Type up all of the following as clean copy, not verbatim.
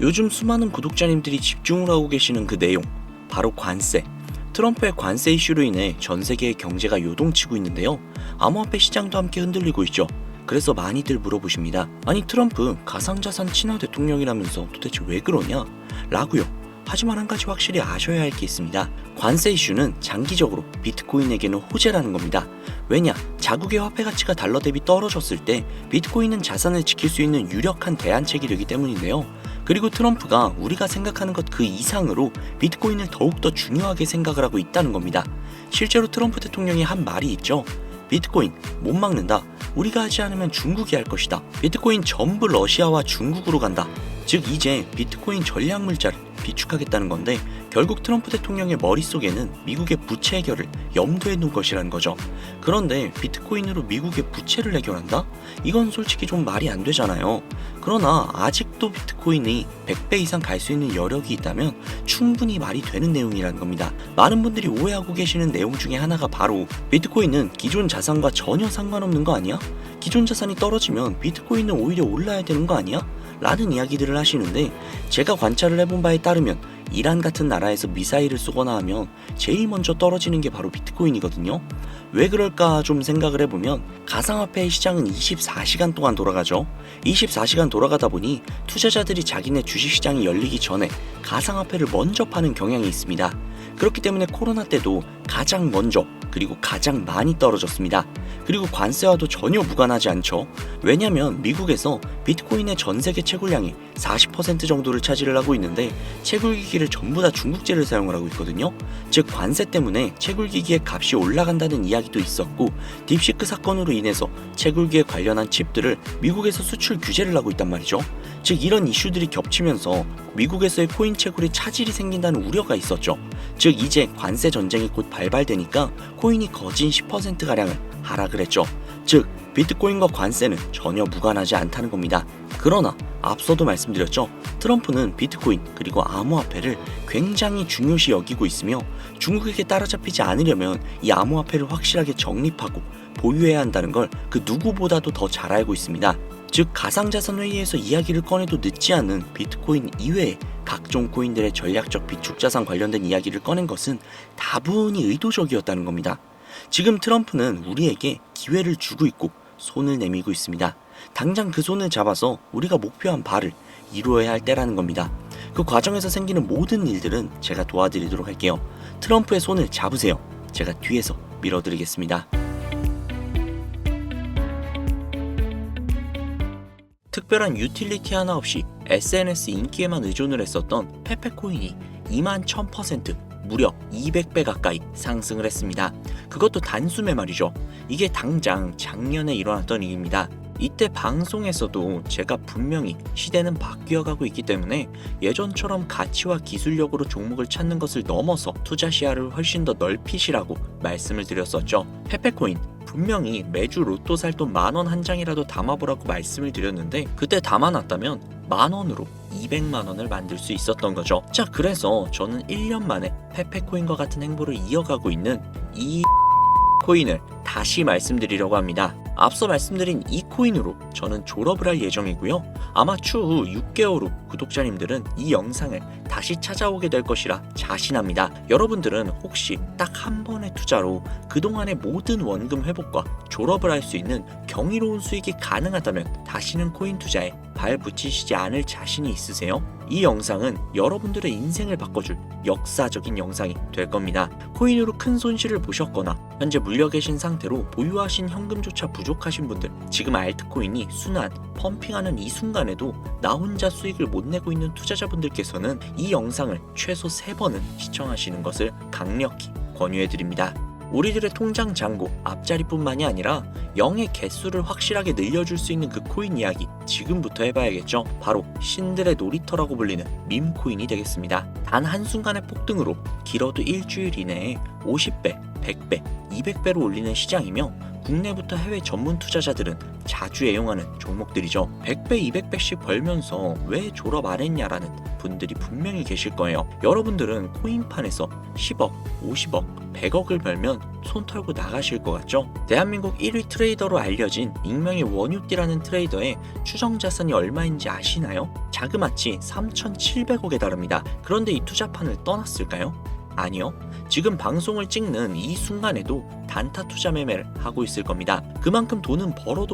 요즘 수많은 구독자님들이 집중을 하고 계시는 그 내용, 바로 관세. 트럼프의 관세 이슈로 인해 전 세계의 경제가 요동치고 있는데요. 암호화폐 시장도 함께 흔들리고 있죠. 그래서 많이들 물어보십니다. 아니 트럼프 가상자산 친화 대통령이라면서 도대체 왜 그러냐? 라고요. 하지만 한 가지 확실히 아셔야 할 게 있습니다. 관세 이슈는 장기적으로 비트코인에게는 호재라는 겁니다. 왜냐? 자국의 화폐 가치가 달러 대비 떨어졌을 때 비트코인은 자산을 지킬 수 있는 유력한 대안책이 되기 때문인데요. 그리고 트럼프가 우리가 생각하는 것 그 이상으로 비트코인을 더욱더 중요하게 생각을 하고 있다는 겁니다. 실제로 트럼프 대통령이 한 말이 있죠. 비트코인 못 막는다. 우리가 하지 않으면 중국이 할 것이다. 비트코인 전부 러시아와 중국으로 간다. 즉 이제 비트코인 전략 물자를 비축하겠다는 건데 결국 트럼프 대통령의 머릿속에는 미국의 부채 해결을 염두에 놓은 것이라는 거죠. 그런데 비트코인으로 미국의 부채를 해결한다? 이건 솔직히 좀 말이 안 되잖아요. 그러나 아직도 비트코인이 100배 이상 갈 수 있는 여력이 있다면 충분히 말이 되는 내용이라는 겁니다. 많은 분들이 오해하고 계시는 내용 중에 하나가 바로 비트코인은 기존 자산과 전혀 상관없는 거 아니야? 기존 자산이 떨어지면 비트코인은 오히려 올라야 되는 거 아니야? 라는 이야기들을 하시는데 제가 관찰을 해본 바에 따르면 이란 같은 나라에서 미사일을 쏘거나 하면 제일 먼저 떨어지는 게 바로 비트코인이거든요. 왜 그럴까 좀 생각을 해보면 가상화폐의 시장은 24시간 동안 돌아가죠. 24시간 돌아가다 보니 투자자들이 자기네 주식시장이 열리기 전에 가상화폐를 먼저 파는 경향이 있습니다. 그렇기 때문에 코로나 때도 가장 먼저 그리고 가장 많이 떨어졌습니다. 그리고 관세와도 전혀 무관하지 않죠. 왜냐면 미국에서 비트코인의 전 세계 채굴량이 40% 정도를 차지를 하고 있는데 채굴기기를 전부 다 중국제를 사용을 하고 있거든요. 즉 관세 때문에 채굴기기의 값이 올라간다는 이야기도 있었고 딥시크 사건으로 인해서 채굴기에 관련한 칩들을 미국에서 수출 규제를 하고 있단 말이죠. 즉 이런 이슈들이 겹치면서 미국에서의 코인 채굴에 차질이 생긴다는 우려가 있었죠. 즉 이제 관세 전쟁이 곧 발발되니까 코인이 거진 10%가량을 하락을 했죠. 즉 비트코인과 관세는 전혀 무관하지 않다는 겁니다. 그러나 앞서도 말씀드렸죠. 트럼프는 비트코인 그리고 암호화폐를 굉장히 중요시 여기고 있으며 중국에게 따라잡히지 않으려면 이 암호화폐를 확실하게 정립하고 보유해야 한다는 걸 그 누구보다도 더 잘 알고 있습니다. 즉 가상자산 회의에서 이야기를 꺼내도 늦지 않은 비트코인 이외에 각종 코인들의 전략적 비축자산 관련된 이야기를 꺼낸 것은 다분히 의도적이었다는 겁니다. 지금 트럼프는 우리에게 기회를 주고 있고 손을 내밀고 있습니다. 당장 그 손을 잡아서 우리가 목표한 바를 이루어야 할 때라는 겁니다. 그 과정에서 생기는 모든 일들은 제가 도와드리도록 할게요. 트럼프의 손을 잡으세요. 제가 뒤에서 밀어드리겠습니다. 특별한 유틸리티 하나 없이 SNS 인기에만 의존을 했었던 페페코인이 21,000% 무려 200배 가까이 상승을 했습니다. 그것도 단숨에 말이죠. 이게 당장 작년에 일어났던 일입니다. 이때 방송에서도 제가 분명히 시대는 바뀌어가고 있기 때문에 예전처럼 가치와 기술력으로 종목을 찾는 것을 넘어서 투자 시야를 훨씬 더 넓히시라고 말씀을 드렸었죠. 페페코인 분명히 매주 로또 살 돈 10,000원 한 장이라도 담아보라고 말씀을 드렸는데 그때 담아놨다면 10,000원으로 200만원을 만들 수 있었던 거죠. 자, 그래서 저는 1년 만에 페페코인과 같은 행보를 이어가고 있는 이 코인을 다시 말씀드리려고 합니다. 앞서 말씀드린 이 코인으로 저는 졸업을 할 예정이고요. 아마 추후 6개월 후 구독자님들은 이 영상을 다시 찾아오게 될 것이라 자신합니다. 여러분들은 혹시 딱 한 번의 투자로 그동안의 모든 원금 회복과 졸업을 할 수 있는 경이로운 수익이 가능하다면 다시는 코인 투자에 발 붙이시지 않을 자신이 있으세요? 이 영상은 여러분들의 인생을 바꿔줄 역사적인 영상이 될 겁니다. 코인으로 큰 손실을 보셨거나 현재 물려 계신 상태로 보유하신 현금조차 부족하신 분들, 지금 알트코인이 순환, 펌핑하는 이 순간에도 나 혼자 수익을 못 내고 있는 투자자분들께서는 이 영상을 최소 3번은 시청하시는 것을 강력히 권유해드립니다. 우리들의 통장 잔고 앞자리뿐만이 아니라 0의 개수를 확실하게 늘려줄 수 있는 그 코인 이야기 지금부터 해봐야겠죠. 바로 신들의 놀이터라고 불리는 밈코인이 되겠습니다. 단 한순간의 폭등으로 길어도 일주일 이내에 50배, 100배, 200배로 올리는 시장이며 국내부터 해외 전문 투자자들은 자주 애용하는 종목들이죠. 100배, 200배씩 벌면서 왜 졸업 안 했냐라는 분들이 분명히 계실 거예요. 여러분들은 코인판에서 10억, 50억, 100억을 벌면 손 털고 나가실 것 같죠? 대한민국 1위 트레이더로 알려진 익명의 원유띠라는 트레이더의 추정 자산이 얼마인지 아시나요? 자그마치 3,700억에 달합니다. 그런데 이 투자판을 떠났을까요? 아니요. 지금 방송을 찍는 이 순간에도 단타 투자 매매를 하고 있을 겁니다. 그만큼 돈은 벌어도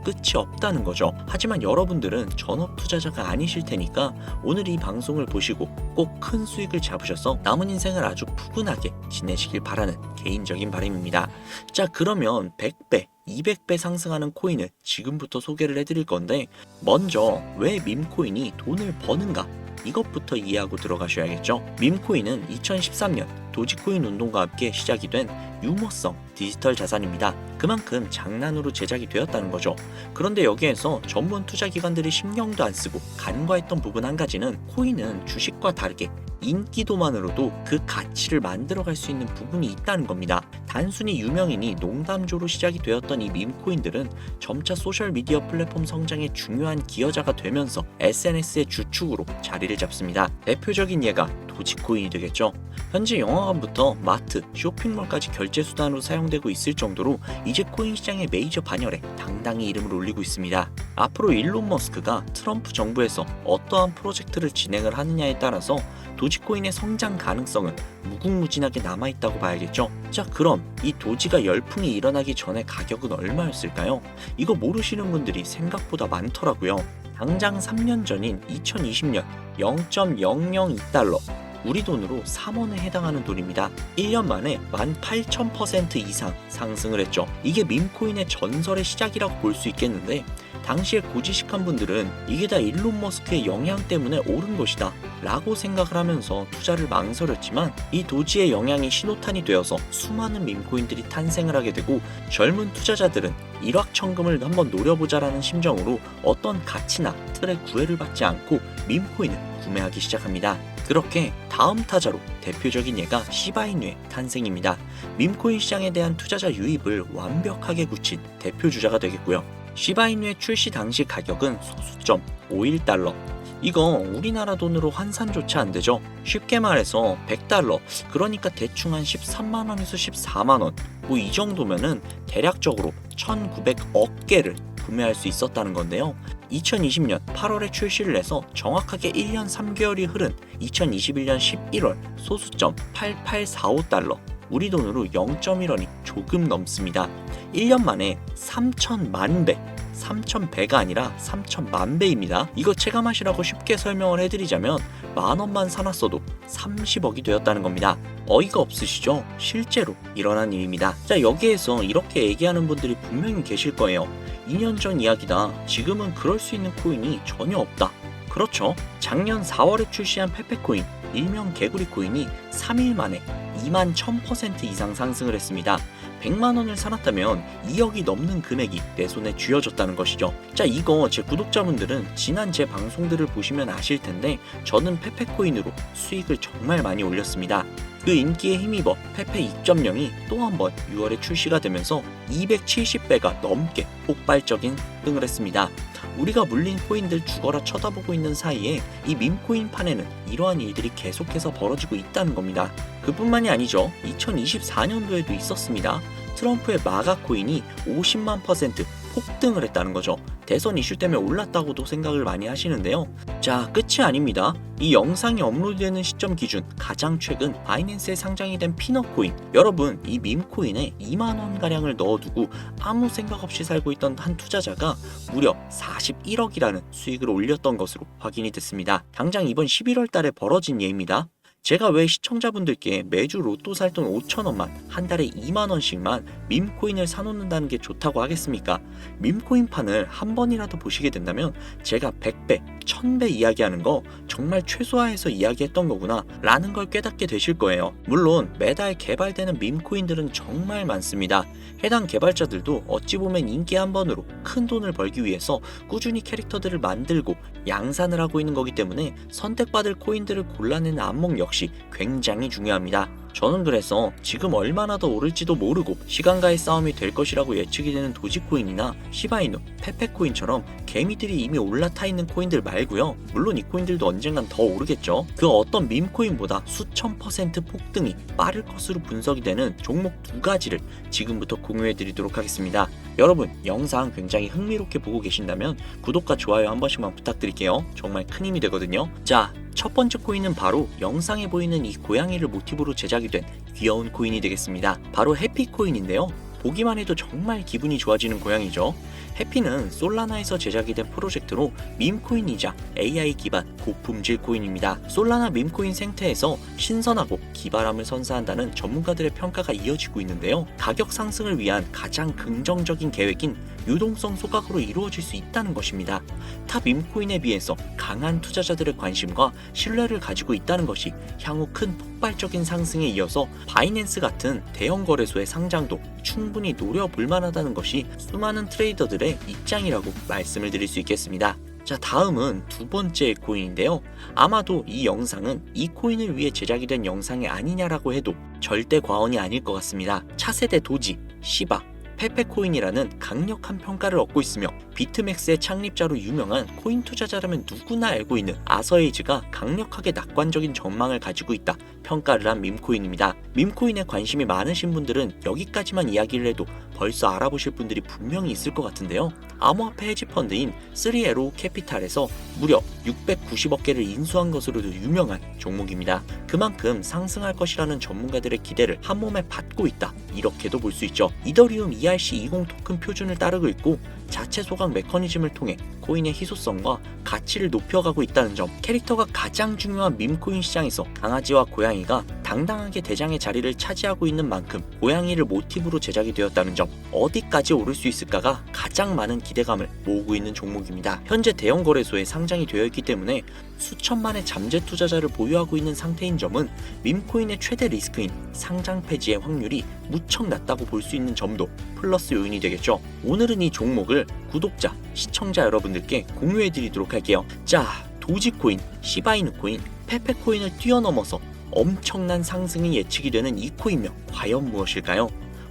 끝이 없다는 거죠. 하지만 여러분들은 전업 투자자가 아니실 테니까 오늘 이 방송을 보시고 꼭 큰 수익을 잡으셔서 남은 인생을 아주 푸근하게 지내시길 바라는 개인적인 바람입니다. 자, 그러면 100배 200배 상승하는 코인을 지금부터 소개를 해드릴 건데, 먼저 왜 밈코인이 돈을 버는가? 이것부터 이해하고 들어가셔야겠죠. 밈코인은 2013년 도지코인 운동과 함께 시작이 된 유머성 디지털 자산입니다. 그만큼 장난으로 제작이 되었다는 거죠. 그런데 여기에서 전문 투자 기관들이 신경도 안 쓰고 간과했던 부분 한 가지는, 코인은 주식과 다르게 인기도만으로도 그 가치를 만들어갈 수 있는 부분이 있다는 겁니다. 단순히 유명인이 농담조로 시작이 되었던 이 밈코인들은 점차 소셜미디어 플랫폼 성장의 중요한 기여자가 되면서 SNS의 주축으로 자리를 잡습니다. 대표적인 예가 도지코인이 되겠죠. 현재 영화관부터 마트, 쇼핑몰까지 결제 수단으로 사용되고 있을 정도로 이제 코인 시장의 메이저 반열에 당당히 이름을 올리고 있습니다. 앞으로 일론 머스크가 트럼프 정부에서 어떠한 프로젝트를 진행을 하느냐에 따라서 도지코인의 성장 가능성은 무궁무진하게 남아있다고 봐야겠죠. 자, 그럼 이 도지가 열풍이 일어나기 전에 가격은 얼마였을까요? 이거 모르시는 분들이 생각보다 많더라고요. 당장 3년 전인 2020년 0.002달러, 우리 돈으로 3원에 해당하는 돈입니다. 1년 만에 18,000% 이상 상승을 했죠. 이게 밈코인의 전설의 시작이라고 볼 수 있겠는데, 당시에 고지식한 분들은 이게 다 일론 머스크의 영향 때문에 오른 것이다 라고 생각을 하면서 투자를 망설였지만, 이 도지의 영향이 신호탄이 되어서 수많은 밈코인들이 탄생을 하게 되고, 젊은 투자자들은 일확천금을 한번 노려보자라는 심정으로 어떤 가치나 틀에 구애를 받지 않고 밈코인을 구매하기 시작합니다. 그렇게 다음 타자로 대표적인 예가 시바이누의 탄생입니다. 밈코인 시장에 대한 투자자 유입을 완벽하게 굳힌 대표 주자가 되겠고요. 시바이누의 출시 당시 가격은 소수점 51달러. 이거 우리나라 돈으로 환산조차 안 되죠. 쉽게 말해서 100달러, 그러니까 대충 한 13만원에서 14만원, 뭐 이 정도면은 대략적으로 1900억 개를 구매할 수 있었다는 건데요. 2020년 8월에 출시를 해서 정확하게 1년 3개월이 흐른 2021년 11월 소수점 8845달러, 우리 돈으로 0.1원이 조금 넘습니다. 1년 만에 3천만 배, 3,100배가 아니라 3천만 배입니다. 이거 체감하시라고 쉽게 설명을 해드리자면, 만원만 사놨어도 30억이 되었다는 겁니다. 어이가 없으시죠? 실제로 일어난 일입니다. 자, 여기에서 이렇게 얘기하는 분들이 분명히 계실 거예요. 2년 전 이야기다. 지금은 그럴 수 있는 코인이 전혀 없다. 그렇죠. 작년 4월에 출시한 페페코인, 일명 개구리 코인이 3일 만에 21,000% 이상 상승을 했습니다. 100만원을 사놨다면 2억이 넘는 금액이 내 손에 쥐어졌다는 것이죠. 자, 이거 제 구독자분들은 지난 제 방송들을 보시면 아실 텐데, 저는 페페코인으로 수익을 정말 많이 올렸습니다. 그 인기에 힘입어 페페 2.0이 또 한 번 6월에 출시가 되면서 270배가 넘게 폭발적인 흥을 했습니다. 우리가 물린 코인들 죽어라 쳐다보고 있는 사이에 이 밈코인 판에는 이러한 일들이 계속해서 벌어지고 있다는 겁니다. 그뿐만이 아니죠. 2024년도에도 있었습니다. 트럼프의 마가 코인이 50만% 폭등을 했다는 거죠. 대선 이슈 때문에 올랐다고도 생각을 많이 하시는데요. 자, 끝이 아닙니다. 이 영상이 업로드되는 시점 기준 가장 최근 바이낸스에 상장이 된 피넛코인, 여러분 이 밈코인에 2만원가량을 넣어두고 아무 생각 없이 살고 있던 한 투자자가 무려 41억이라는 수익을 올렸던 것으로 확인이 됐습니다. 당장 이번 11월 달에 벌어진 예입니다. 제가 왜 시청자분들께 매주 로또 살 돈 5천원만, 한 달에 2만원씩만 밈코인을 사놓는다는 게 좋다고 하겠습니까? 밈코인판을 한 번이라도 보시게 된다면 제가 100배, 1000배 이야기하는 거 정말 최소화해서 이야기했던 거구나 라는 걸 깨닫게 되실 거예요. 물론 매달 개발되는 밈코인들은 정말 많습니다. 해당 개발자들도 어찌 보면 인기 한 번으로 큰 돈을 벌기 위해서 꾸준히 캐릭터들을 만들고 양산을 하고 있는 거기 때문에 선택받을 코인들을 골라내는 안목 역시 역시 굉장히 중요합니다. 저는 그래서 지금 얼마나 더 오를지도 모르고 시간과의 싸움이 될 것이라고 예측이 되는 도지코인이나 시바이누, 페페코인처럼 개미들이 이미 올라타 있는 코인들 말고요. 물론 이 코인들도 언젠간 더 오르겠죠. 그 어떤 밈코인보다 수천 % 폭등이 빠를 것으로 분석이 되는 종목 두 가지를 지금부터 공유해 드리도록 하겠습니다. 여러분, 영상 굉장히 흥미롭게 보고 계신다면 구독과 좋아요 한 번씩만 부탁드릴게요. 정말 큰 힘이 되거든요. 자, 첫 번째 코인은 바로 영상에 보이는 이 고양이를 모티브로 제작이 된 귀여운 코인이 되겠습니다. 바로 해피코인인데요. 보기만 해도 정말 기분이 좋아지는 고양이죠. 해피는 솔라나에서 제작이 된 프로젝트로 밈코인이자 AI 기반 고품질 코인입니다. 솔라나 밈코인 생태에서 신선하고 기발함을 선사한다는 전문가들의 평가가 이어지고 있는데요. 가격 상승을 위한 가장 긍정적인 계획인 유동성 소각으로 이루어질 수 있다는 것입니다. 타 밈코인에 비해서 강한 투자자들의 관심과 신뢰를 가지고 있다는 것이 향후 큰 폭발적인 상승에 이어서 바이낸스 같은 대형 거래소의 상장도 충분히 노려볼 만하다는 것이 수많은 트레이더들의 입장이라고 말씀을 드릴 수 있겠습니다. 자, 다음은 두 번째 코인인데요. 아마도 이 영상은 이 코인을 위해 제작이 된 영상이 아니냐라고 해도 절대 과언이 아닐 것 같습니다. 차세대 도지, 시바, 페페코인이라는 강력한 평가를 얻고 있으며 비트맥스의 창립자로 유명한 코인 투자자라면 누구나 알고 있는 아서에이즈가 강력하게 낙관적인 전망을 가지고 있다 평가를 한 밈코인입니다. 밈코인에 관심이 많으신 분들은 여기까지만 이야기를 해도 벌써 알아보실 분들이 분명히 있을 것 같은데요. 암호화폐 헤지펀드인 3에로 캐피탈에서 무려 690억 개를 인수한 것으로도 유명한 종목입니다. 그만큼 상승할 것이라는 전문가들의 기대를 한몸에 받고 있다, 이렇게도 볼 수 있죠. 이더리움 ERC20 토큰 표준을 따르고 있고 자체 소각 메커니즘을 통해 코인의 희소성과 가치를 높여가고 있다는 점, 캐릭터가 가장 중요한 밈코인 시장에서 강아지와 고양이가 당당하게 대장의 자리를 차지하고 있는 만큼 고양이를 모티브로 제작이 되었다는 점, 어디까지 오를 수 있을까가 가장 많은 기대감을 모으고 있는 종목입니다. 현재 대형 거래소에 상장이 되어 있기 때문에 수천만의 잠재 투자자를 보유하고 있는 상태인 점은 밈코인의 최대 리스크인 상장 폐지의 확률이 무척 낮다고 볼 수 있는 점도 플러스 요인이 되겠죠. 오늘은 이 종목을 구독자, 시청자 여러분들께 공유해 드리도록 할게요. 자, 도지코인, 시바이누코인, 페페코인을 뛰어넘어서 엄청난 상승이 예측이 되는 이 코인명 과연 무엇일까요?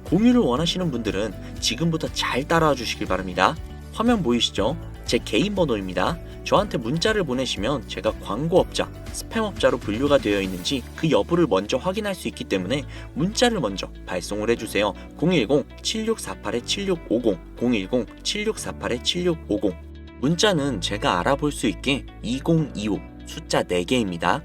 공유를 원하시는 분들은 지금부터 잘 따라와 주시길 바랍니다. 화면 보이시죠? 제 개인 번호입니다. 저한테 문자를 보내시면 제가 광고업자, 스팸업자로 분류가 되어 있는지 그 여부를 먼저 확인할 수 있기 때문에 문자를 먼저 발송을 해주세요. 010-7648-7650, 010-7648-7650. 문자는 제가 알아볼 수 있게 2025 숫자 4개입니다.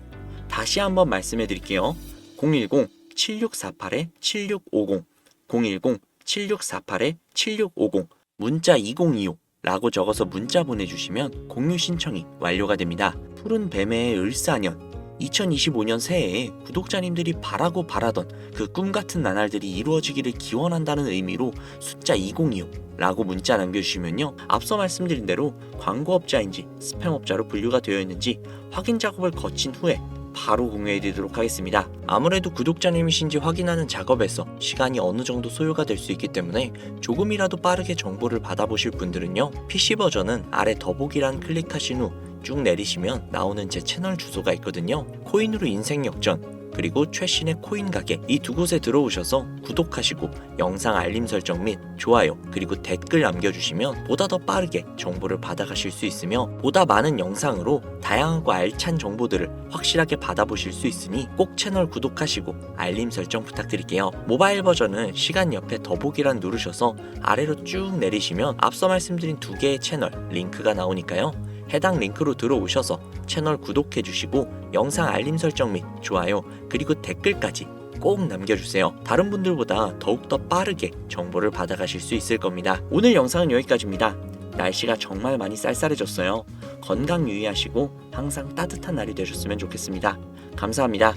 다시 한번 말씀해 드릴게요. 010-7648-7650, 010-7648-7650, 문자 2025 라고 적어서 문자 보내주시면 공유 신청이 완료가 됩니다. 푸른 뱀의 을사년 2025년 새해에 구독자님들이 바라고 바라던 그 꿈같은 나날들이 이루어지기를 기원한다는 의미로 숫자 2025 라고 문자 남겨주시면요, 앞서 말씀드린 대로 광고업자인지 스팸업자로 분류가 되어 있는지 확인 작업을 거친 후에 바로 공유해드리도록 하겠습니다. 아무래도 구독자님이신지 확인하는 작업에서 시간이 어느 정도 소요가 될 수 있기 때문에 조금이라도 빠르게 정보를 받아보실 분들은요, PC 버전은 아래 더보기란 클릭하신 후 쭉 내리시면 나오는 제 채널 주소가 있거든요. 코인으로 인생 역전, 그리고 최신의 코인 가게, 이 두 곳에 들어오셔서 구독하시고 영상 알림 설정 및 좋아요, 그리고 댓글 남겨주시면 보다 더 빠르게 정보를 받아가실 수 있으며 보다 많은 영상으로 다양하고 알찬 정보들을 확실하게 받아보실 수 있으니 꼭 채널 구독하시고 알림 설정 부탁드릴게요. 모바일 버전은 시간 옆에 더보기란 누르셔서 아래로 쭉 내리시면 앞서 말씀드린 두 개의 채널 링크가 나오니까요, 해당 링크로 들어오셔서 채널 구독해주시고 영상 알림 설정 및 좋아요, 그리고 댓글까지 꼭 남겨주세요. 다른 분들보다 더욱더 빠르게 정보를 받아가실 수 있을 겁니다. 오늘 영상은 여기까지입니다. 날씨가 정말 많이 쌀쌀해졌어요. 건강 유의하시고 항상 따뜻한 날이 되셨으면 좋겠습니다. 감사합니다.